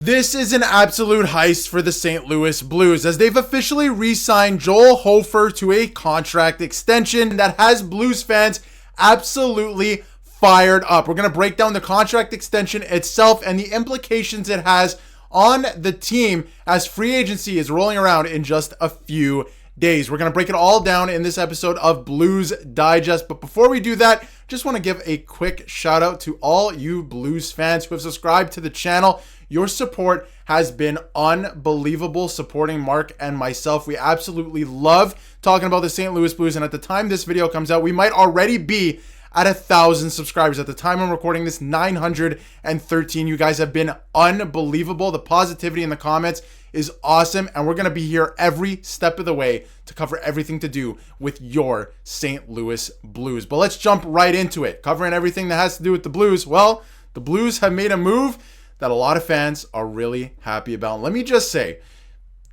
This is an absolute heist for the St. Louis Blues as they've officially re-signed Joel Hofer to a contract extension that has Blues fans absolutely fired up. We're going to break down the contract extension itself and the implications it has on the team as free agency is rolling around in just a few days. We're going to break it all down in this episode of Blues Digest. But before we do that, just want to give a quick shout out to all you Blues fans who have subscribed to the channel. Your support has been unbelievable, supporting Mark and myself. We absolutely love talking about the St. Louis Blues. And at the time this video comes out, we might already be at 1,000 subscribers. At the time I'm recording this, 913. You guys have been unbelievable. The positivity in the comments is awesome. And we're going to be here every step of the way to cover everything to do with your St. Louis Blues. But let's jump right into it. Covering everything that has to do with the Blues. Well, the Blues have made a move that a lot of fans are really happy about. And let me just say,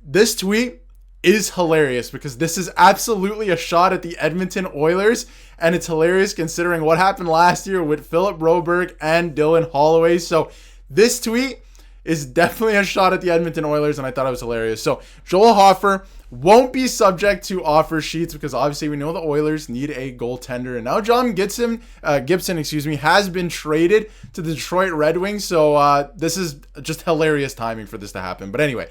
this tweet is hilarious because this is absolutely a shot at the Edmonton Oilers, and it's hilarious considering what happened last year with Philip Broberg and Dylan Holloway. So this tweet is definitely a shot at the Edmonton Oilers, and I thought it was hilarious. So Joel Hofer won't be subject to offer sheets because obviously we know the Oilers need a goaltender, and now John Gibson, has been traded to the Detroit Red Wings. So this is just hilarious timing for this to happen. But anyway,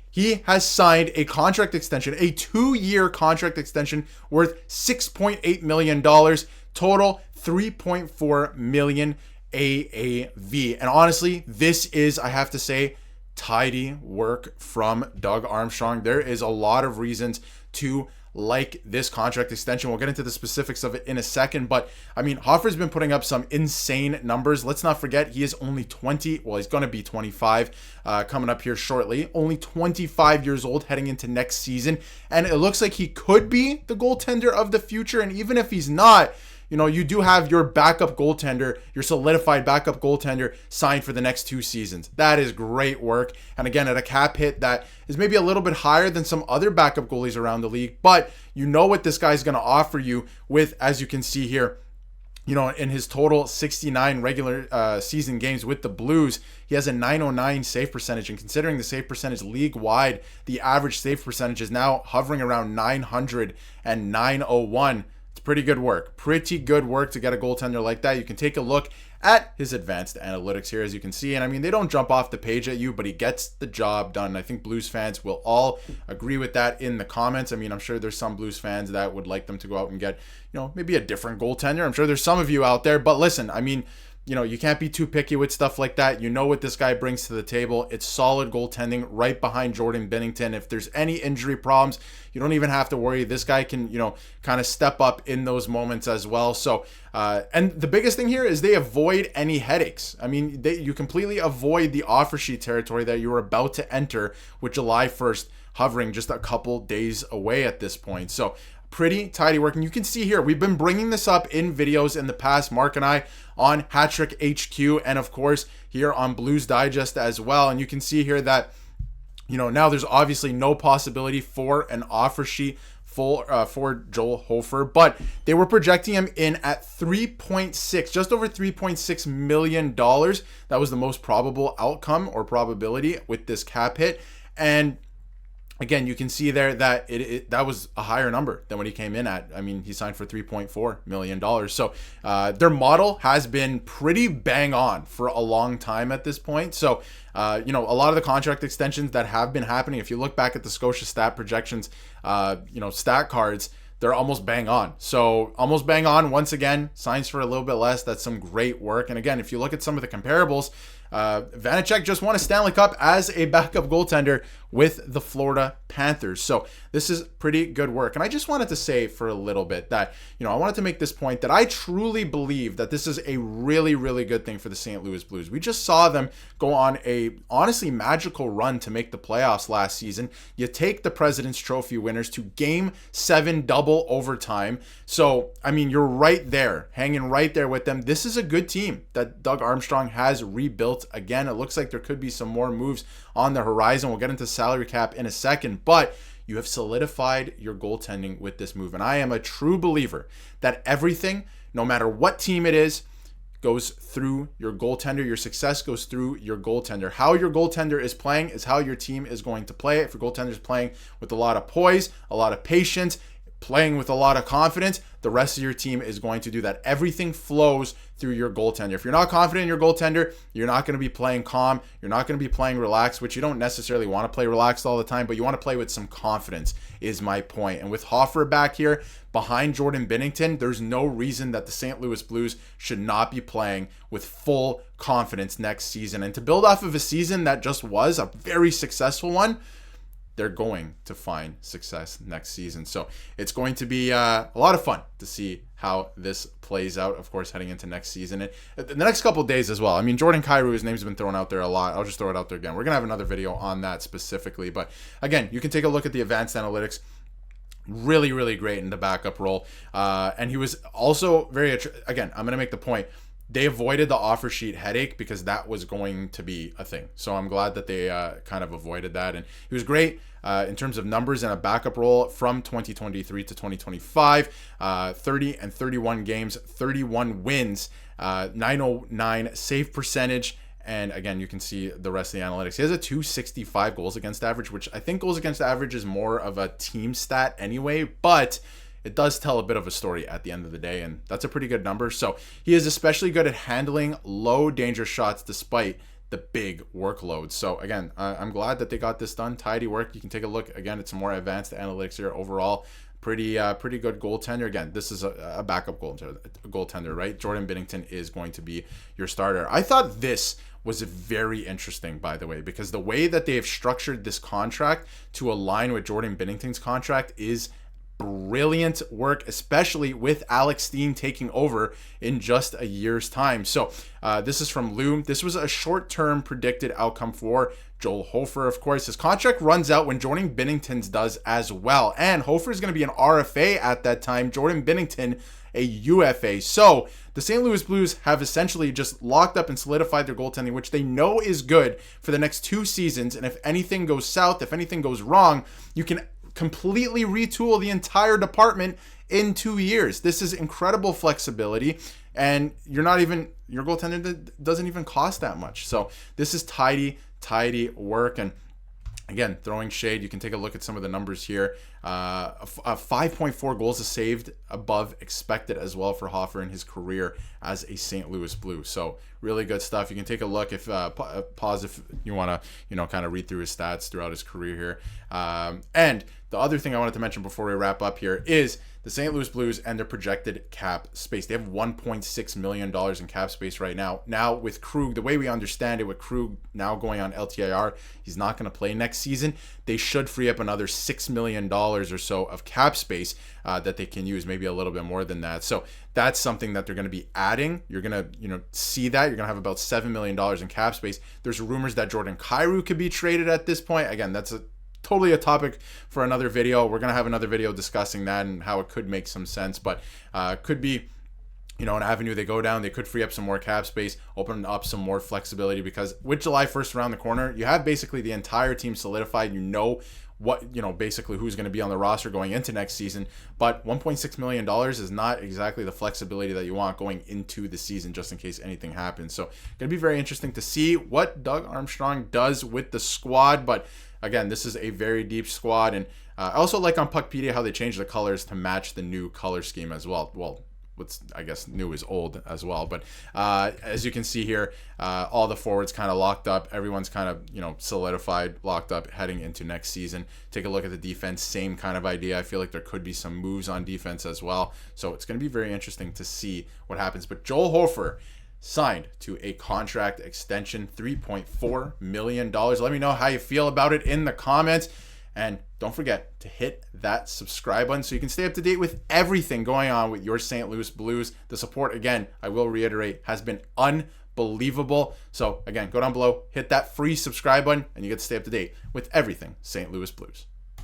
he has signed a contract extension, a 2-year contract extension worth $6.8 million, total $3.4 million AAV. And honestly, this is, I have to say, tidy work from Doug Armstrong. There is a lot of reasons to like this contract extension. We'll get into the specifics of it in a second, but I mean, Hofer's been putting up some insane numbers. Let's not forget, he is only 20. Well, he's going to be 25 coming up here shortly. Only 25 years old heading into next season. And it looks like he could be the goaltender of the future. And even if he's not, you know, you do have your backup goaltender, your solidified backup goaltender signed for the next 2 seasons. That is great work. And again, at a cap hit that is maybe a little bit higher than some other backup goalies around the league, but you know what this guy's going to offer you with, as you can see here, you know, in his total 69 regular season games with the Blues, he has a .909 save percentage. And considering the save percentage league-wide, the average save percentage is now hovering around 900 and .901. Pretty good work to get a goaltender like that. You can take a look at his advanced analytics here, as you can see. And I mean, they don't jump off the page at you, but he gets the job done. I think Blues fans will all agree with that in the comments. I mean, I'm sure there's some Blues fans that would like them to go out and get, you know, maybe a different goaltender. I'm sure there's some of you out there, but listen, I mean, you know, you can't be too picky with stuff like that. You know what this guy brings to the table. It's solid goaltending right behind Jordan Binnington. If there's any injury problems, you don't even have to worry. This guy can, you know, kind of step up in those moments as well. So, and the biggest thing here is they avoid any headaches. I mean, you completely avoid the offer sheet territory that you were about to enter with July 1st hovering just a couple days away at this point. So, pretty tidy work. And you can see here, we've been bringing this up in videos in the past, Mark and I, on Hattrick HQ, and of course here on Blues Digest as well. And you can see here that, you know, now there's obviously no possibility for an offer sheet for Joel Hofer, but they were projecting him in at 3.6, just over $3.6 million. That was the most probable outcome or probability with this cap hit. And again, you can see there that that was a higher number than what he came in at. I mean, he signed for $3.4 million. So their model has been pretty bang on for a long time at this point. So, you know, a lot of the contract extensions that have been happening, if you look back at the Scotia stat projections, you know, stat cards, they're almost bang on. So almost bang on once again, signs for a little bit less. That's some great work. And again, if you look at some of the comparables, Vanacek just won a Stanley Cup as a backup goaltender with the Florida Panthers. So this is pretty good work. And I just wanted to say for a little bit that, you know, I wanted to make this point that I truly believe that this is a really, really good thing for the St. Louis Blues. We just saw them go on a honestly magical run to make the playoffs last season. You take the President's Trophy winners to Game 7 double overtime. So, I mean, you're right there, hanging right there with them. This is a good team that Doug Armstrong has rebuilt. Again, it looks like there could be some more moves on the horizon. We'll get into salary cap in a second, but you have solidified your goaltending with this move. And I am a true believer that everything, no matter what team it is, goes through your goaltender. Your success goes through your goaltender. How your goaltender is playing is how your team is going to play. If your goaltender is playing with a lot of poise, a lot of patience, playing with a lot of confidence, the rest of your team is going to do that. Everything flows through your goaltender. If you're not confident in your goaltender, you're not going to be playing calm. You're not going to be playing relaxed, which you don't necessarily want to play relaxed all the time, but you want to play with some confidence is my point. And with Hofer back here behind Jordan Binnington, there's no reason that the St. Louis Blues should not be playing with full confidence next season. And to build off of a season that just was a very successful one, they're going to find success next season. So it's going to be a lot of fun to see how this plays out, of course, heading into next season. And the next couple of days as well. I mean, Jordan Kyrou, his name's been thrown out there a lot. I'll just throw it out there again. We're going to have another video on that specifically. But again, you can take a look at the advanced analytics. Really, really great in the backup role. And he was also again, I'm going to make the point. They avoided the offer sheet headache because that was going to be a thing. So I'm glad that they kind of avoided that. And he was great in terms of numbers in a backup role from 2023 to 2025. 30 and 31 games, 31 wins, 909 save percentage. And again, you can see the rest of the analytics. He has a 265 goals against average, which I think goals against average is more of a team stat anyway. But it does tell a bit of a story at the end of the day, and that's a pretty good number. So he is especially good at handling low danger shots despite the big workload. So again, I'm glad that they got this done. Tidy work. You can take a look again at some more advanced analytics here. Overall, pretty good goaltender. Again, this is a backup goaltender, right? Jordan Binnington is going to be your starter. I thought this was very interesting, by the way, because the way that they have structured this contract to align with Jordan Binnington's contract is brilliant work, especially with Alex Steen taking over in just a year's time. So this is from Loom. This was a short-term predicted outcome for Joel Hofer, of course. His contract runs out when Jordan Binnington's does as well. And Hofer is going to be an RFA at that time. Jordan Binnington, a UFA. So the St. Louis Blues have essentially just locked up and solidified their goaltending, which they know is good for the next 2 seasons. And if anything goes south, if anything goes wrong, you can completely retool the entire department in 2 years. This is incredible flexibility, and your goaltender doesn't even cost that much. So this is tidy work. And again, throwing shade, you can take a look at some of the numbers here. 5.4 goals saved above expected as well for Hofer in his career as a St. Louis Blue. So really good stuff. You can take a look if pause if you want to kind of read through his stats throughout his career here. And the other thing I wanted to mention before we wrap up here is the St. Louis Blues and their projected cap space. They have $1.6 million in cap space right now. Now with Krug, the way we understand it, with Krug now going on LTIR, he's not going to play next season. They should free up another $6 million or so of cap space that they can use, maybe a little bit more than that. So that's something that they're going to be adding. You're going to see that. You're going to have about $7 million in cap space. There's rumors that Jordan Kyrou could be traded at this point. Again, that's totally a topic for another video. We're going to have another video discussing that and how it could make some sense, but could be an avenue they go down. They could free up some more cap space, open up some more flexibility, because with July 1st around the corner, you have basically the entire team solidified. Basically who's going to be on the roster going into next season. But $1.6 million is not exactly the flexibility that you want going into the season, just in case anything happens. So going to be very interesting to see what Doug Armstrong does with the squad. But again, this is a very deep squad. And I also like on Puckpedia how they changed the colors to match the new color scheme as well. Well, what's I guess new is old as well, but as you can see here, all the forwards kind of locked up. Everyone's kind of solidified, locked up heading into next season. Take a look at the defense, same kind of idea. I feel like there could be some moves on defense as well, so it's going to be very interesting to see what happens. But Joel Hofer signed to a contract extension, $3.4 million. Let me know how you feel about it in the comments. And don't forget to hit that subscribe button so you can stay up to date with everything going on with your St. Louis Blues. The support, again, I will reiterate, has been unbelievable. So again, go down below, hit that free subscribe button, and you get to stay up to date with everything St. Louis Blues.